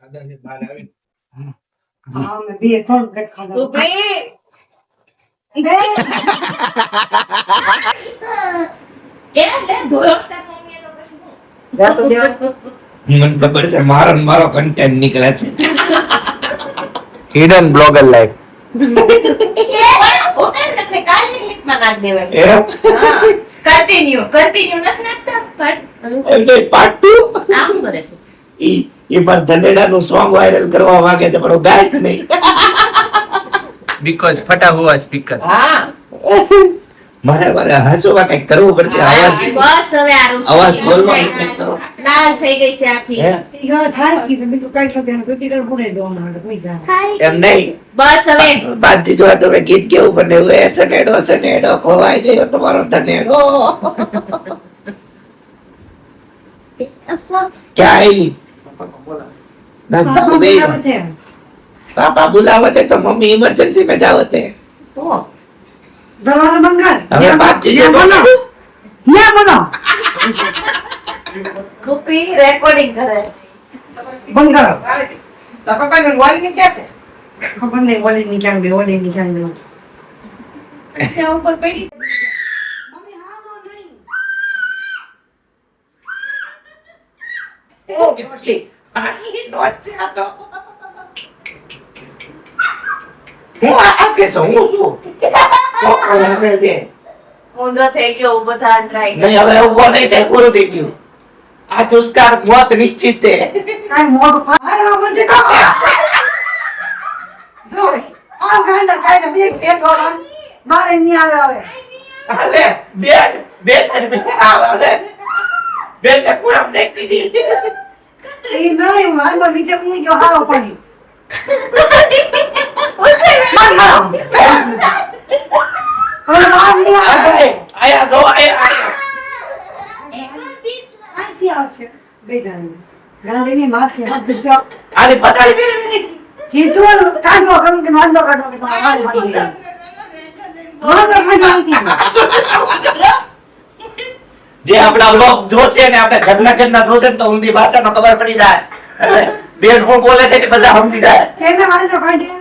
ખાધા છે બહાર આવીને. હા મેં બે ત્રણ પ્લેટ ખાધા મને ખબર છે મારો કન્ટેન્ટ નીકળે છે. Hidden blogger life. પાર્ટ 2 ઈ બસ ધનેડાનું સોંગ વાયરલ કરવા માંગે છે પણ હું ગાય જ નહીં. બીકોઝ ફટા હુઆ સ્પીકર. મારે હાચોવા કઈક કરવું પડશે. અવાજ બોલવાનો કંઈક કરો. લાલ થઈ ગઈ છે આખી. હે? ઈગા થાય કે બીજું કઈ નથી એનું પેટીકર પૂરે દેવાનું આવે પૈસા એમ નહીં. બસ હવે બાંધી જો તો ગીત કેવું બનેવું એ સનેડો ખોવાઈ ગયો તમારો ધનેડો. ક્યાં આવી? ના જાઓ બે. પાપા बुलावत है तो मम्मी इमरजेंसी में जावत है. દરવાજો બંધ કર હવે બાપજી જે બોલો ના બોલો કુપી રેકોર્ડિંગ કરે. બંધ કરો તો પપ્પા ને બોલ ની ક્યાં છે? ખબર નહીં ઓલી નીકળ ગઈ ઓલી નીકળ ગઈ ત્યાં ઉપર પડી. મમ્મી હા નો નહીં હું આપે છું હું છું. ઊંધો થઈ ગયો ઊભો થવા ટ્રાય કરે. નહીં હવે ઉભો નહીં થાય પૂરું થઈ ગયું. આ દુષ્કાર મોત નિશ્ચિત છે. કાઈ મોઢું ફાડવા મને જો આ ગાંડા કાઈ બે ખેતોડા મારે નહીં આવે હવે હાલે બે આવે બેન ને પૂરમ દેખતી હતી. એ નહીં વાંધો નીચે પૂરી ગયો હાવ પડી આયા જો આયા આઈ આવશે બે જાણી ગાંડીની માસી હાથ જો આની પતાડી બે કીધું કાઢો કરું કે વાંધો કાઢો કે હાલ પડી ગઈ વાંધો કાઢી જે આપડા લોક જોશે ને આપણે ઘરના જોશે ને તો ઊંધી ભાષાનો ખબર પડી જાય. એટલે બેન હું બોલે છે કે બધા સમજી જાય. એને વાંધો કાઢી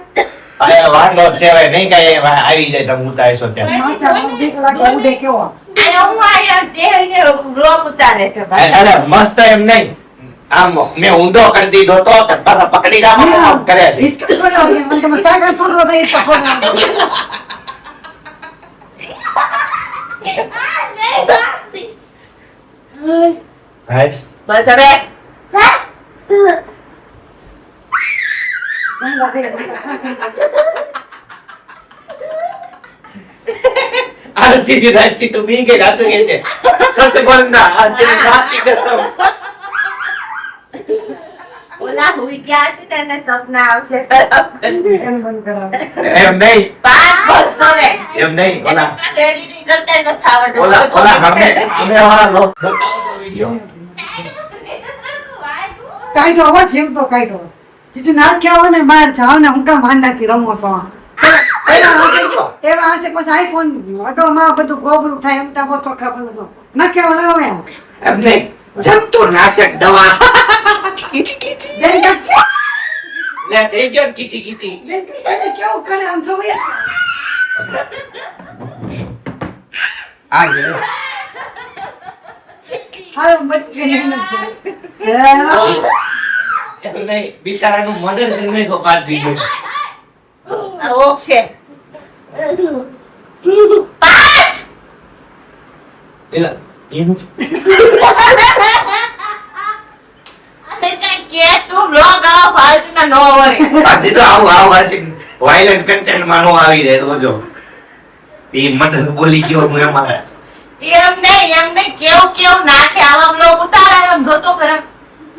આયા વાંધો છે હવે નહીં કાઈ આવી જાય તમે ઉતારશો ત્યાં. માથા મોઢી લાગે ઉડે કેવો આયો હું આયા દેહને બ્લોગ ઉતારે છે ભાઈ. અરે મસ્ત એમ નહીં આમ મેં ઊંધો કરી દીધો તો પાછા પકડી કામ કરે છે. इसका छोड़ो मैं तो मसाला छोड़ो तो इसका छोड़ो હાશ બસ હવે આ સીધી રાતથી તું બી ગઈ ગાચું કે છે સચ બોલના આ જે સાચી કસમ. ઓલા હુઈ ગયા છે ને એને સપના આવશે एन बंद करा એમ નહીં બસ હવે એમ નહીં ઓલા એડિટિંગ કરતા નથી આવડતું. ઓલા અમે વાળા લોક વિડિયો કાઈ તો હવે જીવ તો કાઈ તો તું ના ક્યાં હોય ને બહાર જાવ ને હું કામ વાંદાથી રમો છો એવા હાથે પછી આઈફોન ઓટોમાં બધું ગોબરું થાય એમ ત્યાં તો ખબર નથી ના કેવા લાવે એમ નહીં જંતુનાશક દવા કીચી કીચી જેન કા લે થઈ ગયો ને કીચી કીચી. કેવું કરે આમ જોઈએ આ ગયો. હાલો બચ્ચે એમ નહીં બિચારાનું મદદ કરીને પાડ દીધો. ઓકે એલા એનું કે તું બ્લોગ આવો ફાલતુના નો હોય. બાકી તો આવું હશે વાયલન્ટ કન્ટેન્ટ માં નો આવી જાય તો જો ઈ મટર બોલી ગયો હું એમાં એમ નહીં કેવું નાખે આવા બ્લોગ ઉતારે એમ જોતો કરે.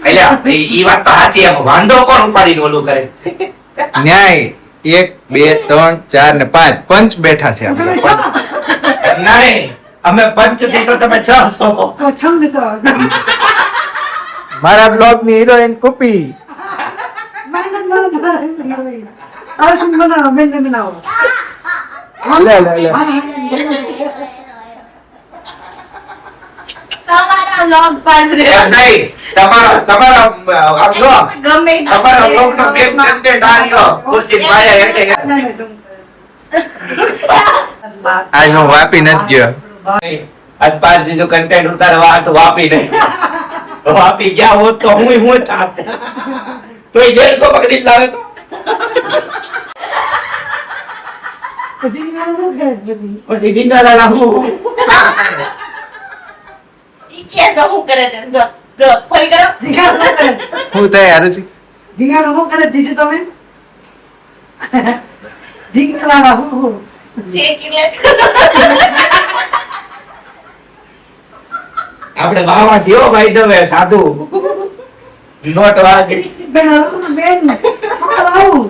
એટલે ઈ વાત તો સાચી એમ વાંધો કોણ ઉપાડીને ઓલું કરે. ન્યાય 1 2 3 4 ને 5 પંચ બેઠા છે તમે આપણે. છો નહીં અમે પંચ છે તો તમે 6 છો. તો છંગ છો મારા બ્લોગ ની હિરોઈન કુપી. માનન મને આરસન બનાવો બેન બનાવો લે તમારા લોક પાડી દે. એમ નહીં, તમારો આમ જો, ગમે ઈ તમારો નાખી દે. લોકનો કેમ content આ રહ્યો. ખુરશી પાયા હેઠે. આજ હું વાપી નથી ગયો. આજ 5 જીજો content ઉતારવા હાટુ વાપી નહીં. વાપી ગયા હોત તો હું થાત. તોય ઘેર તો પકડી જ લાવે તો. પછી શું કરે પછી? પછી ઢીંગાલા હું ઈ કે તો શું કરે છે? જો, જો, ફરી કરો. ધીંગાણું શું કરે? હું થાય આરુચિ? ધીંગાણું શું કરે બીજું તમે? ધીંગાણા હું. શેકી લે છે. આપણે વાવા છીએ હો ભાઈ દવે સાધુ નોટ વાગે બેન આવું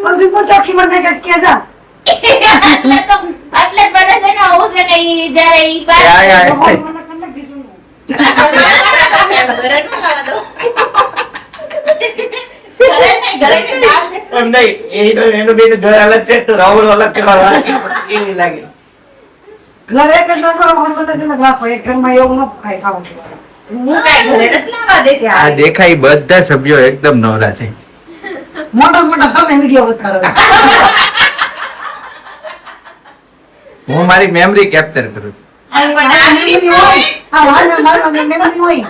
પણ તું ચોખી મને કઈ કે જા એટલે તો એટલે જ બને છે ને હું છે ને ઈ જ્યારે ઈ બાર યા, યા. મને કને દીધું ઘરે ન લાવવા દો. ઘરે ને બહાર છે. એમ નહીં એનું બેન ઘર અલગ છે તો રાવણ અલગ કરવા એવી લાગે ઘરે કે ન કરો મને કને રાખો એક ઘરમાં એવું ન ખાય ખાવાનું હું કાંઈ ઘરે નથી લાવવા દેતી આ આ. દેખાય બધા સભ્યો એકદમ નવરા છે. મોટા મોટા તમે વિડિયો ઉતારો હું મારી મેમરી કેપ્ચર કરું છું. પણ નાની હોય. આ વાળા મારવા ને મેમરી હોય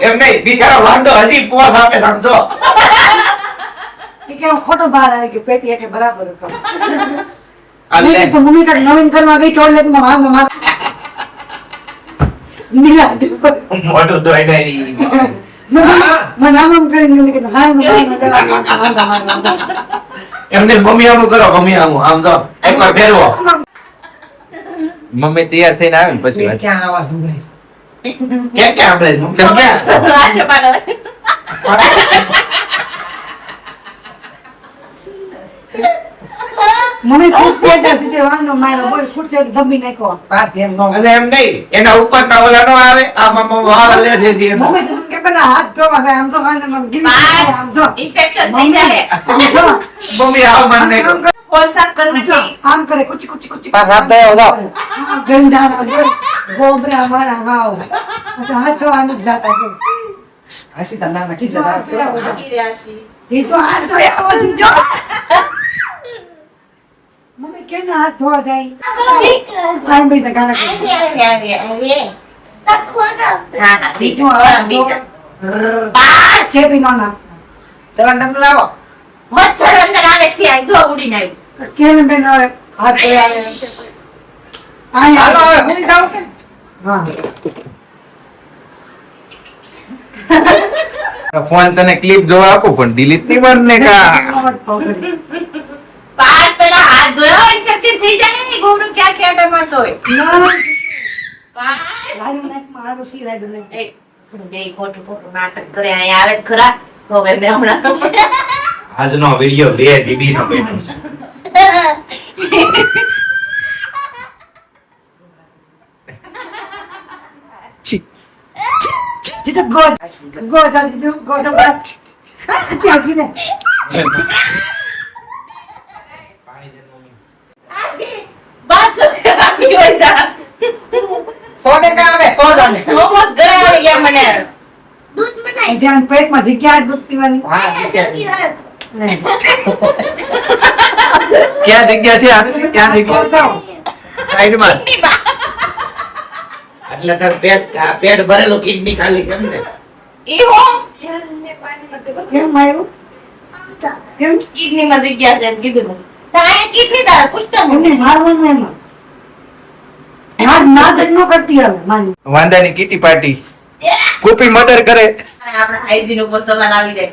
એમ નહીં બિચારો વાંધો હજી પોસ આપે સમજો એ કે ખોટો બહાર આવી ગયો પેટી એટલે બરાબર હતો આ લે. તો મમ્મી કાંઈક નવીન કરવા ગઈ ટોયલેટમાં વાંધો માર નીલા મોટું ધોઈ નહીં મને આમ કરીને મેં કીધું હા હું વાંધો માર એમને મમ્મી આમ કરો મમ્મી આમ તો એકવાર ફેરવો મમ્મી તૈયાર થઈને આવે ને પછી વાત. ક્યાં આવાજ સંભળાય ક્યાં આપણે તમે ક્યાં આશે પાડો. મને ખુદ પેટા સુધી વાંધો માર્યો બોલ ખુરશી દબી નાખ્યો અને એમ નહીં એના ઉપર ના ઓલા નો આવે આમાં વાળ લે છે જે એમાં. મમ્મી તું કે પેલા હાથ ધોવા જાય આમ તો વાંધો ન ગીલી આમ જો ઇન્ફેક્શન થઈ જાય. આમ જો મમ્મી આવ મને નહીં કહો. ફોન સાફ કરવા જઈ. આમ કરે કુચી કુચી કુચી પાછા હાથ ધોયો જાઓ. ગંધારા ગોબરા મારા હાવ પછી હાથ ધોવાનું જ જાતા છે બાકી રહ્યા છીએ. જીજો હાથ ધોયા જીજો મમ્મી કેને હાથ ધોવા જાય આઈ બે ગાના જીજો હાથ ધોવા ચેપી નો ના મચ્છર અંદર આવે છે આ જો ઉડીને આવ્યું. કેને બેન હવે હાથ ધોયા આવે હાલો હવે હું જાવ છે હા ફોન તને ક્લિપ જોવા આપું પણ ડિલીટ નહીં માર ને કા. પાર પેલા હાથ ધોયો હોય ઇન્ફેક્શન થઈ જાય ને ગોબરું ક્યાં ક્યાં મારતો હોય. પાર એ બે ખોટું ખોટું નાટક કરે અહીંયા આવે જ ખરા હવે ને હમણાં આજનો વિડિયો 2 GB નો બેઠો છે જીજો ગો જા જીજો ગો જા ચાકી ને આ છે બસ આપી હોય જા મોમોસ ઘરે આવી ગયા મને દૂધ બનાવી ધ્યાન પેટમાં જગ્યા દૂધ પીવાની ક્યાં જગ્યા છે આરુચિ? ક્યાં જગ્યા? સાઈડમાં. એટલે તાર પેટ ભરેલું કિડની ખાલી કેમ ને ઈ હો કેમ માર્યું કેમ કિડની માં જગ્યા છે એમ કીધું મને તારે કિડની તારે પૂછતો એમને મારવાનું એમાં ના જ ન કરતી હવે માની વાંદાની કીટી પાર્ટી કુપી મર્ડર કરે. આપણા હાઈજીન ઉપર સવાલ આવી જાય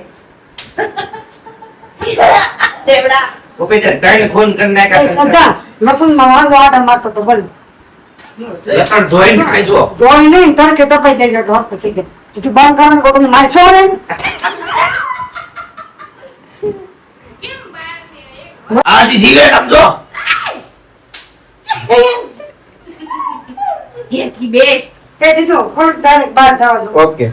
દેવડા ઓપેટર ત્રણ ખૂન કરી એ નાખ્યા સદા લસણમાં વાંધો આટા મારતો તો ભલે લસણ ધોઈને ખાજો ધોઈ નહીં તડકે તપાઈ જાય ઢોર તો ઠીક છે તું બંધ કરવાનું કોઈ તમને મારશો ને આજી જીવે સમજો એથી બે એ દીધું ફૂલ ડાયરેક્ટ બહાર જવા દો ઓકે.